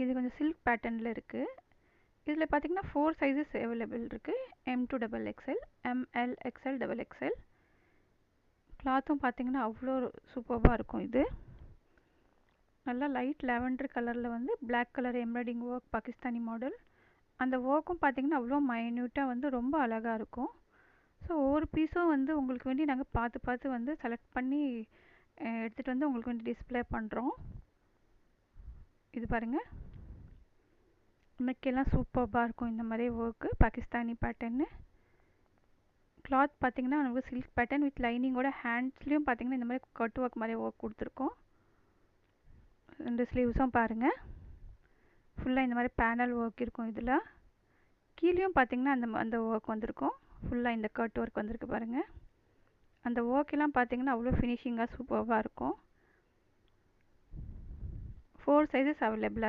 இது கொஞ்சம் சில்க் பேட்டர்னில் இருக்குது. இதில் பார்த்தீங்கன்னா 4 சைஸஸ் அவைலபிள் இருக்குது. M2XXL, ML, XL, XXL. கிளாத்தும் பார்த்தீங்கன்னா அவ்வளோ சூப்பராக இருக்கும். இது நல்லா லைட் லாவெண்டர் கலரில் வந்து black colour embroidery work, Pakistani model. அந்த ஒர்க்கும் பார்த்தீங்கன்னா அவ்வளோ மைன்யூட்டாக வந்து ரொம்ப அழகாக இருக்கும். ஸோ ஒவ்வொரு பீஸும் வந்து உங்களுக்கு வேண்டி நாங்கள் பார்த்து பார்த்து வந்து செலக்ட் பண்ணி எடுத்துகிட்டு வந்து உங்களுக்கு வேண்டி டிஸ்பிளே பண்ணுறோம். இது பாருங்கள், நெக்கெல்லாம் சூப்பராக இருக்கும். இந்த மாதிரி ஒர்க்கு பாகிஸ்தானி பேட்டர்னு. கிளாத் பார்த்தீங்கன்னா நமக்கு சில்க் பேட்டர்ன் வித் லைனிங்கோட. ஹேண்ட்ஸ்லேயும் பார்த்தீங்கன்னா இந்த மாதிரி கட் ஒர்க் மாதிரி ஒர்க் கொடுத்துருக்கோம். ரெண்டு ஸ்லீவ்ஸும் பாருங்கள் ஃபுல்லாக இந்த மாதிரி பேனல் ஒர்க் இருக்கும். இதில் கீழேயும் பார்த்தீங்கன்னா அந்த ஒர்க் வந்திருக்கும். ஃபுல்லாக இந்த கட் ஒர்க் வந்திருக்கு பாருங்கள். அந்த ஒர்க்கெல்லாம் பார்த்தீங்கன்னா அவ்வளோ ஃபினிஷிங்காக சூப்பராக இருக்கும். 4 சைஸஸ் அவைலபிளாக இருக்குது.